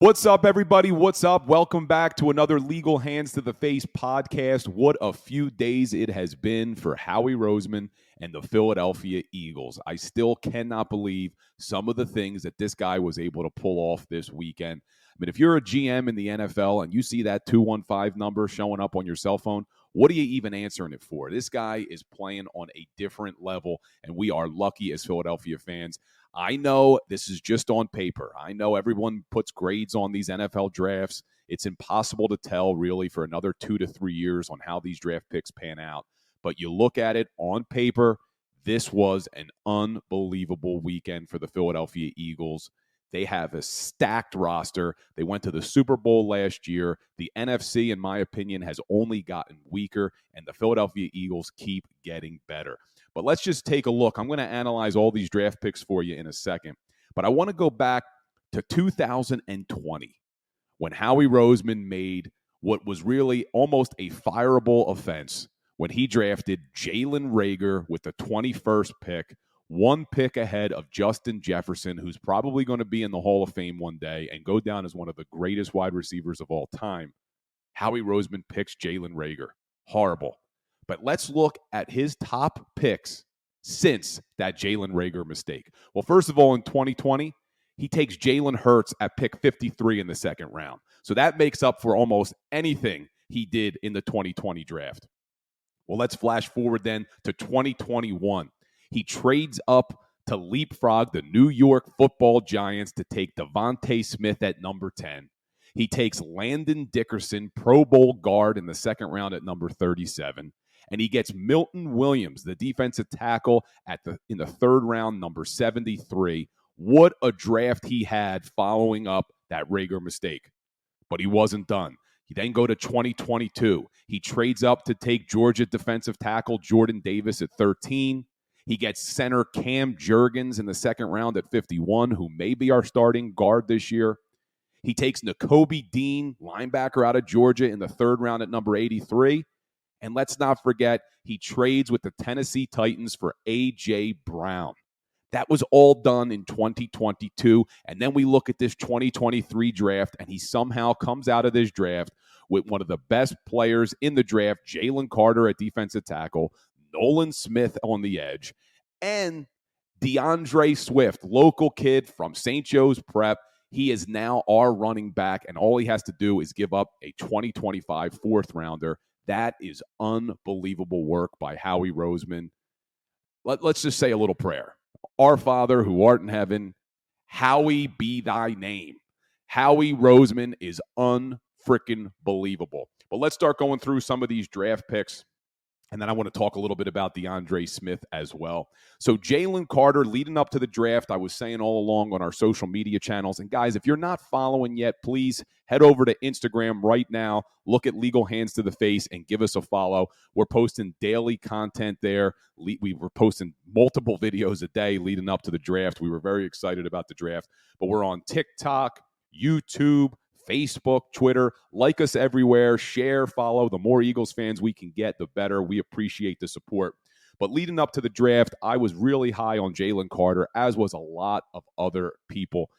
What's up, everybody? What's up? Welcome back to another Legal Hands to the Face podcast. What a few days it has been for Howie Roseman and the Philadelphia Eagles. I still cannot believe some of the things that this guy was able to pull off this weekend. I mean, if you're a GM in the NFL and you see that 215 number showing up on your cell phone, what are you even answering it for? This guy is playing on a different level, and we are lucky as Philadelphia fans. I know this is just on paper. I know everyone puts grades on these NFL drafts. It's impossible to tell really for another 2 to 3 years on how these draft picks pan out. But you look at it on paper, this was an unbelievable weekend for the Philadelphia Eagles. They have a stacked roster. They went to the Super Bowl last year. The NFC, in my opinion, has only gotten weaker, and the Philadelphia Eagles keep getting better. But let's just take a look. I'm going to analyze all these draft picks for you in a second. But I want to go back to 2020 when Howie Roseman made what was really almost a fireable offense when he drafted Jalen Reagor with the 21st pick, one pick ahead of Justin Jefferson, who's probably going to be in the Hall of Fame one day and go down as one of the greatest wide receivers of all time. Howie Roseman picks Jalen Reagor. Horrible. But let's look at his top picks since that Jalen Reagor mistake. Well, first of all, in 2020, he takes Jalen Hurts at pick 53 in the second round. So that makes up for almost anything he did in the 2020 draft. Well, let's flash forward then to 2021. He trades up to leapfrog the New York Football Giants to take Devontae Smith at number 10. He takes Landon Dickerson, Pro Bowl guard, in the second round at number 37. And he gets Milton Williams, the defensive tackle, in the third round, number 73. What a draft he had following up that Reagor mistake. But he wasn't done. He then go to 2022. He trades up to take Georgia defensive tackle Jordan Davis at 13. He gets center Cam Jurgens in the second round at 51, who may be our starting guard this year. He takes Nakobe Dean, linebacker out of Georgia, in the third round at number 83. And let's not forget, he trades with the Tennessee Titans for A.J. Brown. That was all done in 2022. And then we look at this 2023 draft, and he somehow comes out of this draft with one of the best players in the draft, Jalen Carter at defensive tackle, Nolan Smith on the edge, and DeAndre Swift, local kid from St. Joe's Prep. He is now our running back, and all he has to do is give up a 2025 fourth rounder. That is unbelievable work by Howie Roseman. Let's just say a little prayer. Our Father who art in heaven, Howie be thy name. Howie Roseman is unfreaking believable. But let's start going through some of these draft picks. And then I want to talk a little bit about DeAndre Smith as well. So Jalen Carter, leading up to the draft, I was saying all along on our social media channels. And guys, if you're not following yet, please head over to Instagram right now. Look at Legal Hands to the Face and give us a follow. We're posting daily content there. We were posting multiple videos a day leading up to the draft. We were very excited about the draft. But we're on TikTok, YouTube, Facebook, Twitter. Like us everywhere. Share, follow. The more Eagles fans we can get, the better. We appreciate the support. But leading up to the draft, I was really high on Jalen Carter, as was a lot of other people.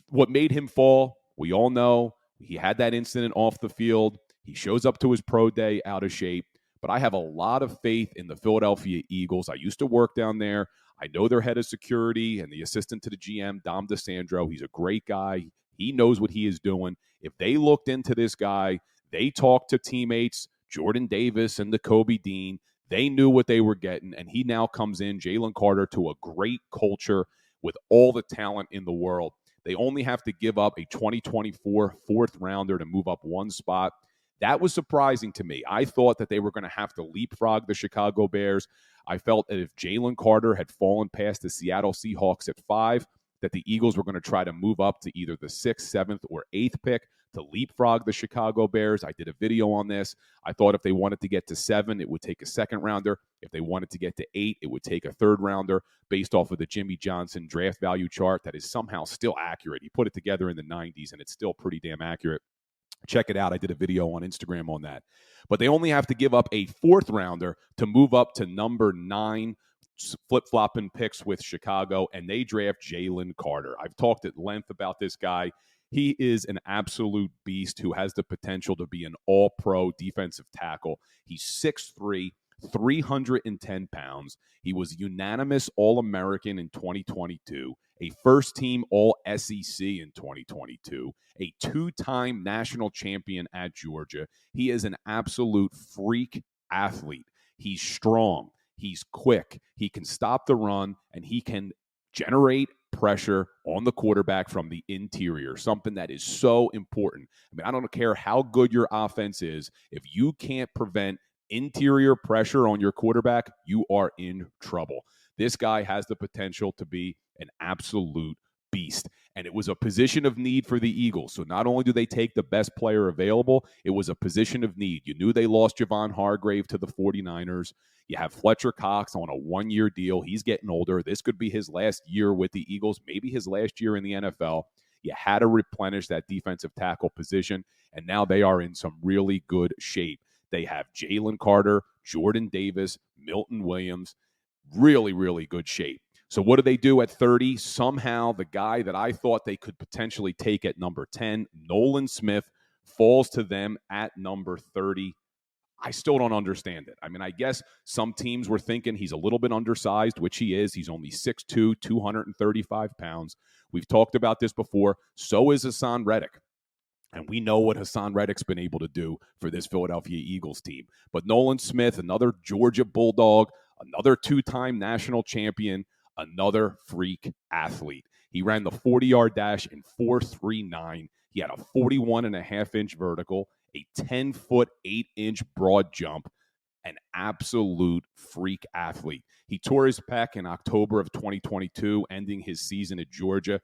What made him fall, we all know. He had that incident off the field. He shows up to his pro day out of shape. But I have a lot of faith in the Philadelphia Eagles. I used to work down there. I know their head of security and the assistant to the GM, Dom DeSandro. He's a great guy. He knows what he is doing. If they looked into this guy, they talked to teammates, Jordan Davis and Nakobe Dean. They knew what they were getting, and he now comes in, Jalen Carter, to a great culture with all the talent in the world. They only have to give up a 2024 fourth rounder to move up one spot. That was surprising to me. I thought that they were going to have to leapfrog the Chicago Bears. I felt that if Jalen Carter had fallen past the Seattle Seahawks at 5, that the Eagles were going to try to move up to either the 6th, 7th, or 8th pick to leapfrog the Chicago Bears. I did a video on this. I thought if they wanted to get to 7, it would take a second rounder. If they wanted to get to 8, it would take a third rounder based off of the Jimmy Johnson draft value chart that is somehow still accurate. He put it together in the 90s, and it's still pretty damn accurate. Check it out. I did a video on Instagram on that. But they only have to give up a fourth rounder to move up to number 9, flip-flopping picks with Chicago, and they draft Jalen Carter. I've talked at length about this guy. He is an absolute beast who has the potential to be an all-pro defensive tackle. He's 6'3", 310 pounds. He was unanimous All-American in 2022, a first-team All-SEC in 2022, a two-time national champion at Georgia. He is an absolute freak athlete. He's strong. He's quick. He can stop the run, and he can generate pressure on the quarterback from the interior, something that is so important. I mean, I don't care how good your offense is. If you can't prevent interior pressure on your quarterback, you are in trouble. This guy has the potential to be an absolute beast. And it was a position of need for the Eagles. So not only do they take the best player available, it was a position of need. You knew they lost Javon Hargrave to the 49ers. You have Fletcher Cox on a one-year deal. He's getting older. This could be his last year with the Eagles, maybe his last year in the NFL. You had to replenish that defensive tackle position, and now they are in some really good shape. They have Jalen Carter, Jordan Davis, Milton Williams, really, really good shape. So what do they do at 30? Somehow the guy that I thought they could potentially take at number 10, Nolan Smith, falls to them at number 30. I still don't understand it. I mean, I guess some teams were thinking he's a little bit undersized, which he is. He's only 6'2", 235 pounds. We've talked about this before. So is Hassan Reddick. And we know what Hassan Reddick's been able to do for this Philadelphia Eagles team. But Nolan Smith, another Georgia Bulldog, another two-time national champion, another freak athlete. He ran the 40-yard dash in 4.39. He had a 41.5-inch vertical, a 10-foot, 8-inch broad jump, an absolute freak athlete. He tore his pec in October of 2022, ending his season at Georgia.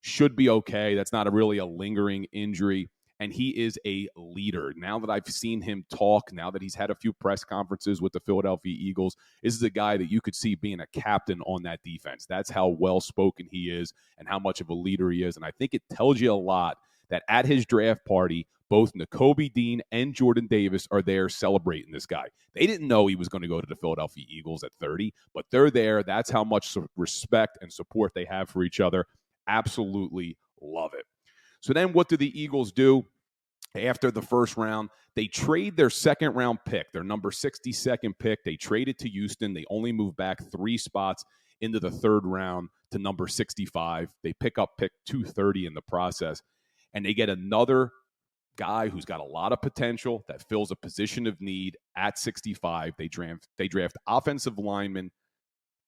Should be okay. That's not really a lingering injury. And he is a leader. Now that I've seen him talk, now that he's had a few press conferences with the Philadelphia Eagles, this is a guy that you could see being a captain on that defense. That's how well-spoken he is and how much of a leader he is. And I think it tells you a lot that at his draft party, both Nakobe Dean and Jordan Davis are there celebrating this guy. They didn't know he was going to go to the Philadelphia Eagles at 30, but they're there. That's how much respect and support they have for each other. Absolutely love it. So then what do the Eagles do after the first round? They trade their second-round pick, their number 62nd pick. They trade it to Houston. They only move back 3 spots into the third round to number 65. They pick up pick 230 in the process, and they get another guy who's got a lot of potential that fills a position of need at 65. They draft offensive lineman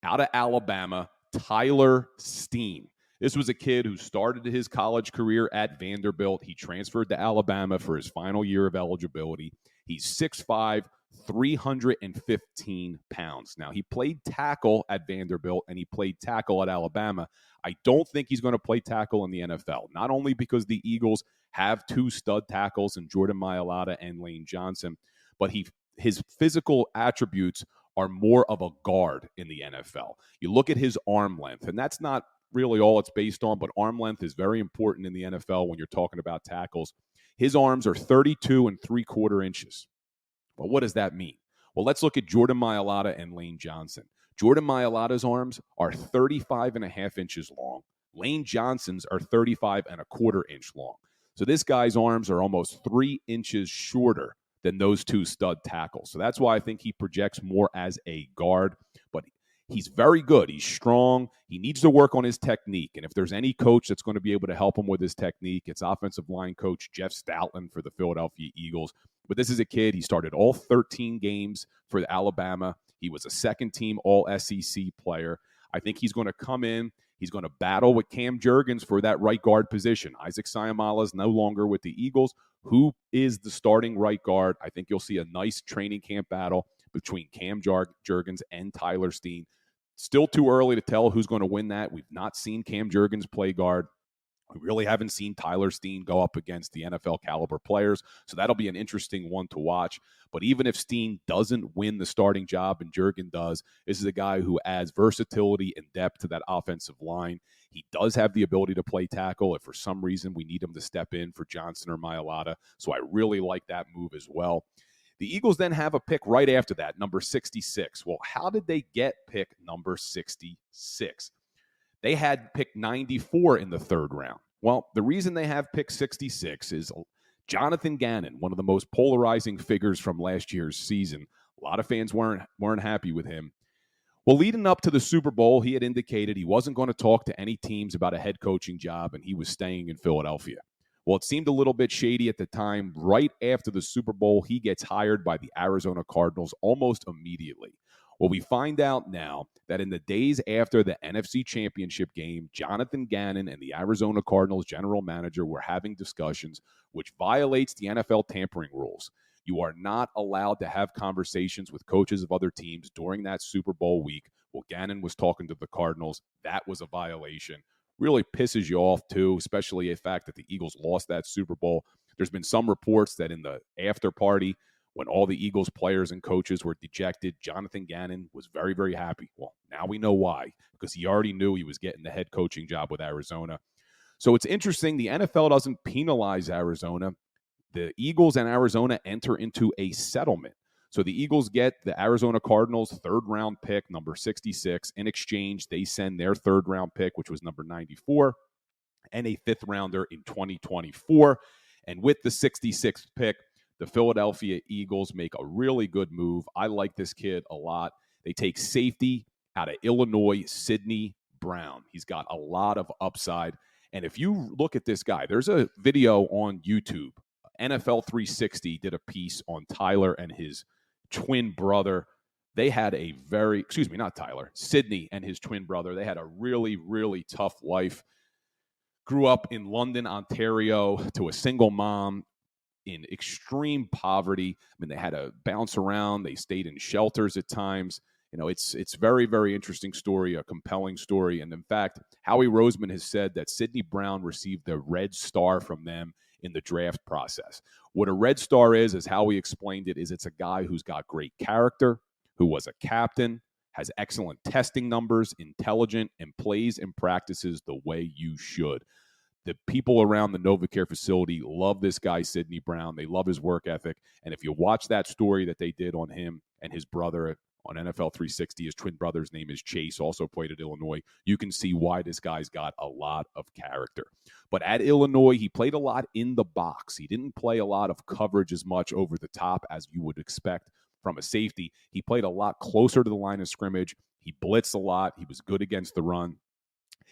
out of Alabama, Tyler Steen. This was a kid who started his college career at Vanderbilt. He transferred to Alabama for his final year of eligibility. He's 6'5", 315 pounds. Now, he played tackle at Vanderbilt and he played tackle at Alabama. I don't think he's going to play tackle in the NFL, not only because the Eagles have 2 stud tackles in Jordan Mailata and Lane Johnson, but his physical attributes are more of a guard in the NFL. You look at his arm length, and that's not really all it's based on, but arm length is very important in the NFL when you're talking about tackles. His arms are 32 3/4 inches. Well, what does that mean? Well, let's look at Jordan Mailata and Lane Johnson. Jordan Mailata's arms are 35.5 inches long. Lane Johnson's are 35.25 inch long. So this guy's arms are almost 3 inches shorter than those 2 stud tackles. So that's why I think he projects more as a guard. But he's very good. He's strong. He needs to work on his technique. And if there's any coach that's going to be able to help him with his technique, it's offensive line coach Jeff Stoutland for the Philadelphia Eagles. But this is a kid. He started all 13 games for Alabama. He was a second-team All-SEC player. I think he's going to come in. He's going to battle with Cam Jurgens for that right guard position. Isaac Sayamala is no longer with the Eagles. Who is the starting right guard? I think you'll see a nice training camp battle between Cam Jurgens and Tyler Steen. Still too early to tell who's going to win that. We've not seen Cam Jurgens play guard. We really haven't seen Tyler Steen go up against the NFL caliber players, so that'll be an interesting one to watch. But even if Steen doesn't win the starting job and Jurgens does, this is a guy who adds versatility and depth to that offensive line. He does have the ability to play tackle if for some reason we need him to step in for Johnson or Mailata, so I really like that move as well. The Eagles then have a pick right after that, number 66. Well, how did they get pick number 66? They had pick 94 in the third round. Well, the reason they have pick 66 is Jonathan Gannon, one of the most polarizing figures from last year's season. A lot of fans weren't happy with him. Well, leading up to the Super Bowl, he had indicated he wasn't going to talk to any teams about a head coaching job, and he was staying in Philadelphia. Well, it seemed a little bit shady at the time. Right after the Super Bowl, he gets hired by the Arizona Cardinals almost immediately. Well, we find out now that in the days after the NFC Championship game, Jonathan Gannon and the Arizona Cardinals general manager were having discussions, which violates the NFL tampering rules. You are not allowed to have conversations with coaches of other teams during that Super Bowl week. Well, Gannon was talking to the Cardinals. That was a violation. Really pisses you off, too, especially the fact that the Eagles lost that Super Bowl. There's been some reports that in the after party, when all the Eagles players and coaches were dejected, Jonathan Gannon was very, very happy. Well, now we know why, because he already knew he was getting the head coaching job with Arizona. So it's interesting. The NFL doesn't penalize Arizona. The Eagles and Arizona enter into a settlement. So the Eagles get the Arizona Cardinals' third-round pick, number 66. In exchange, they send their third-round pick, which was number 94, and a fifth-rounder in 2024. And with the 66th pick, the Philadelphia Eagles make a really good move. I like this kid a lot. They take safety out of Illinois, Sidney Brown. He's got a lot of upside. And if you look at this guy, there's a video on YouTube. NFL 360 did a piece on Tyler and his twin brother. They had a Sidney and his twin brother. They had a really, really tough life. Grew up in London, Ontario, to a single mom in extreme poverty. I mean, they had to bounce around. They stayed in shelters at times. You know, it's very, very interesting story, a compelling story. And in fact, Howie Roseman has said that Sidney Brown received the Red Star from them in the draft process. What a Red Star is how he explained it, is it's a guy who's got great character, who was a captain, has excellent testing numbers, intelligent, and plays and practices the way you should. The people around the NovaCare facility love this guy, Sidney Brown. They love his work ethic. And if you watch that story that they did on him and his brother on NFL 360, his twin brother's name is Chase, also played at Illinois, you can see why this guy's got a lot of character. But at Illinois, he played a lot in the box. He didn't play a lot of coverage as much over the top as you would expect from a safety. He played a lot closer to the line of scrimmage. He blitzed a lot. He was good against the run.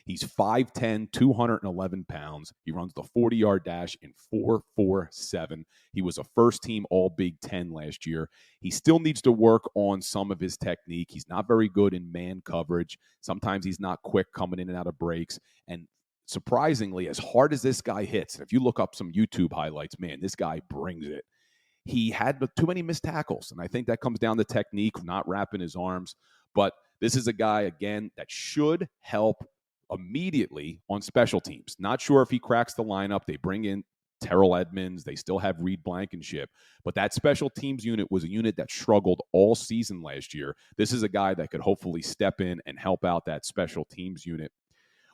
He's 5'10", 211 pounds. He runs the 40-yard dash in 4.47. He was a first-team All-Big Ten last year. He still needs to work on some of his technique. He's not very good in man coverage. Sometimes he's not quick coming in and out of breaks. And surprisingly, as hard as this guy hits, if you look up some YouTube highlights, man, this guy brings it. He had too many missed tackles, and I think that comes down to technique, not wrapping his arms. But this is a guy, again, that should help immediately on special teams. Not sure if he cracks the lineup. They bring in Terrell Edmonds. They still have Reed Blankenship. But that special teams unit was a unit that struggled all season last year. This is a guy that could hopefully step in and help out that special teams unit.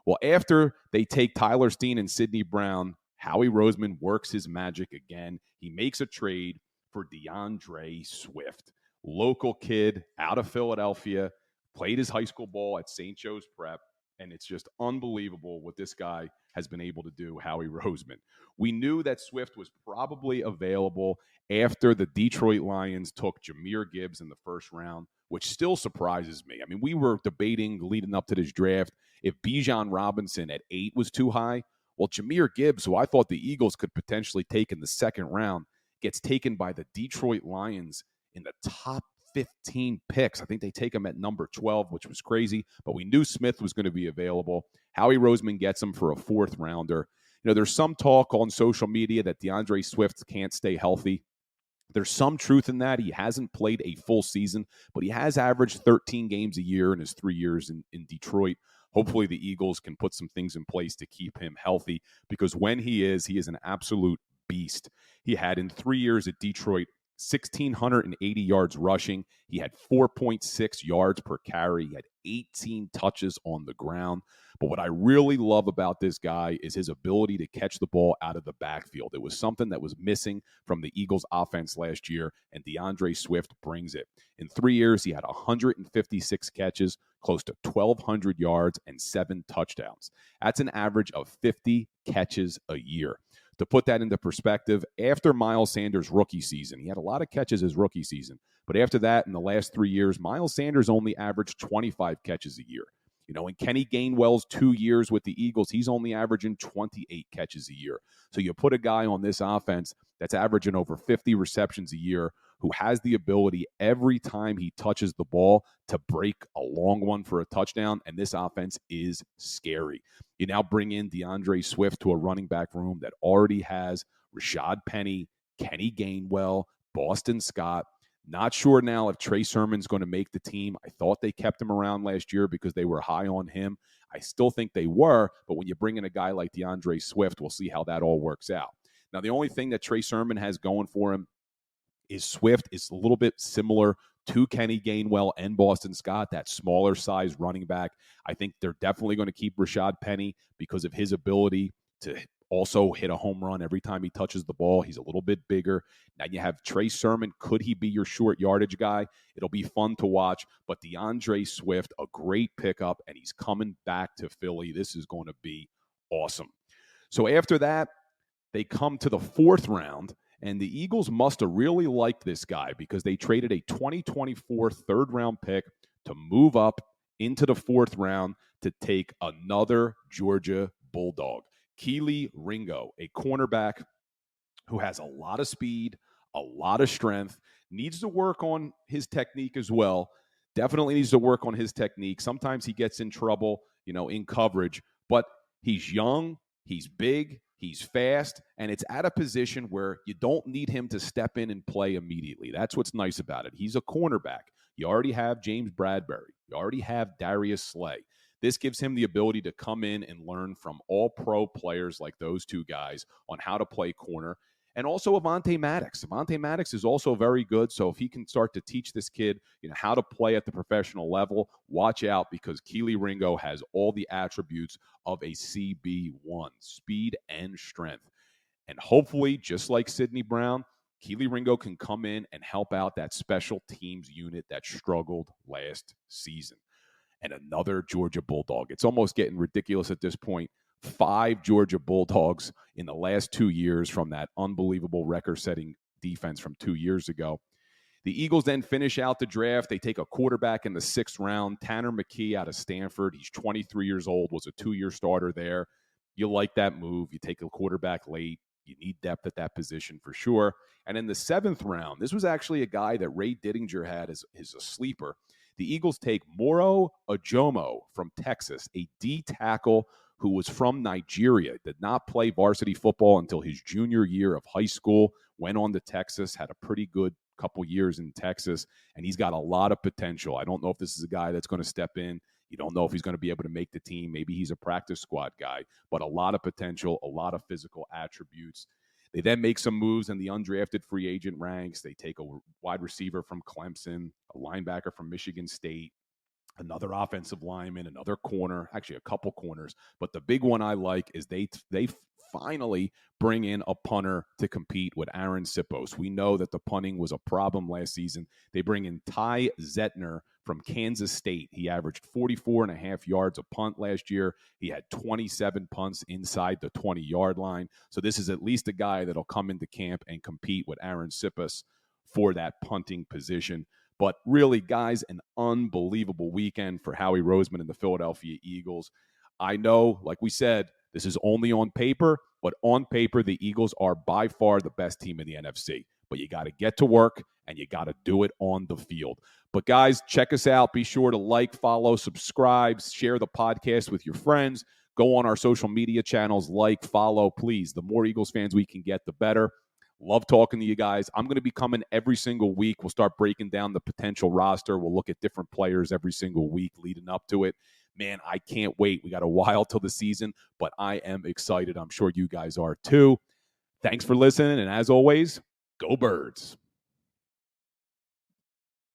Well, after they take Tyler Steen and Sidney Brown, Howie Roseman works his magic again. He makes a trade for DeAndre Swift. Local kid out of Philadelphia, played his high school ball at St. Joe's Prep. And it's just unbelievable what this guy has been able to do, Howie Roseman. We knew that Swift was probably available after the Detroit Lions took Jahmyr Gibbs in the first round, which still surprises me. I mean, we were debating leading up to this draft if Bijan Robinson at 8 was too high. Well, Jahmyr Gibbs, who I thought the Eagles could potentially take in the second round, gets taken by the Detroit Lions in the top 15 picks. I think they take him at number 12, which was crazy, but we knew Smith was going to be available. Howie Roseman gets him for a fourth rounder. You know, there's some talk on social media that DeAndre Swift can't stay healthy. There's some truth in that. He hasn't played a full season, but he has averaged 13 games a year in his 3 years in Detroit. Hopefully the Eagles can put some things in place to keep him healthy, because when he is an absolute beast. He had in 3 years at Detroit 1,680 yards rushing. He had 4.6 yards per carry. He had 18 touches on the ground. But what I really love about this guy is his ability to catch the ball out of the backfield. It was something that was missing from the Eagles offense last year, and DeAndre Swift brings it. In 3 years, he had 156 catches, close to 1,200 yards, and 7 touchdowns. That's an average of 50 catches a year. To put that into perspective, after Miles Sanders' rookie season, he had a lot of catches his rookie season. But after that, in the last 3 years, Miles Sanders only averaged 25 catches a year. In Kenny Gainwell's 2 years with the Eagles, he's only averaging 28 catches a year. So you put a guy on this offense that's averaging over 50 receptions a year, who has the ability every time he touches the ball to break a long one for a touchdown, and this offense is scary. You now bring in DeAndre Swift to a running back room that already has Rashad Penny, Kenny Gainwell, Boston Scott. Not sure now if Trey Sermon's going to make the team. I thought they kept him around last year because they were high on him. I still think they were, but when you bring in a guy like DeAndre Swift, we'll see how that all works out. Now, the only thing that Trey Sermon has going for him is Swift is a little bit similar to Kenny Gainwell and Boston Scott, that smaller size running back. I think they're definitely going to keep Rashad Penny because of his ability to also hit a home run every time he touches the ball. He's a little bit bigger. Now you have Trey Sermon. Could he be your short yardage guy? It'll be fun to watch. But DeAndre Swift, a great pickup, and he's coming back to Philly. This is going to be awesome. So after that, they come to the 4th round, and the Eagles must have really liked this guy because they traded a 2024 third-round pick to move up into the 4th round to take another Georgia Bulldog. Keeley Ringo, a cornerback who has a lot of speed, a lot of strength, needs to work on his technique as well. Definitely needs to work on his technique. Sometimes he gets in trouble, in coverage, but he's young, he's big, he's fast, and it's at a position where you don't need him to step in and play immediately. That's what's nice about it. He's a cornerback. You already have James Bradbury. You already have Darius Slay. This gives him the ability to come in and learn from all pro players like those two guys on how to play corner. And also Avonte Maddox. Avonte Maddox is also very good. So if he can start to teach this kid, how to play at the professional level, watch out because Keeley Ringo has all the attributes of a CB1, speed and strength. And hopefully, just like Sidney Brown, Keeley Ringo can come in and help out that special teams unit that struggled last season. And another Georgia Bulldog. It's almost getting ridiculous at this point. 5 Georgia Bulldogs in the last 2 years from that unbelievable record-setting defense from 2 years ago. The Eagles then finish out the draft. They take a quarterback in the 6th round, Tanner McKee out of Stanford. He's 23 years old, was a 2-year starter there. You like that move. You take a quarterback late. You need depth at that position for sure. And in the 7th round, this was actually a guy that Ray Dittinger had as a sleeper. The Eagles take Moro Ojomo from Texas, a D tackle who was from Nigeria, did not play varsity football until his junior year of high school, went on to Texas, had a pretty good couple years in Texas, and he's got a lot of potential. I don't know if this is a guy that's going to step in. You don't know if he's going to be able to make the team. Maybe he's a practice squad guy, but a lot of potential, a lot of physical attributes. They then make some moves in the undrafted free agent ranks. They take a wide receiver from Clemson, a linebacker from Michigan State, another offensive lineman, another corner, actually a couple corners. But the big one I like is they finally bring in a punter to compete with Aaron Sipos. We know that the punting was a problem last season. They bring in Ty Zetner from Kansas State. He averaged 44.5 yards a punt last year. He had 27 punts inside the 20-yard line. So this is at least a guy that'll come into camp and compete with Aaron Sipos for that punting position. But really, guys, an unbelievable weekend for Howie Roseman and the Philadelphia Eagles. I know, like we said, this is only on paper, but on paper, the Eagles are by far the best team in the NFC. But you got to get to work, and you got to do it on the field. But, guys, check us out. Be sure to like, follow, subscribe, share the podcast with your friends. Go on our social media channels, like, follow, please. The more Eagles fans we can get, the better. Love talking to you guys. I'm going to be coming every single week. We'll start breaking down the potential roster. We'll look at different players every single week leading up to it. Man, I can't wait. We got a while till the season, but I am excited. I'm sure you guys are too. Thanks for listening, and as always, go Birds.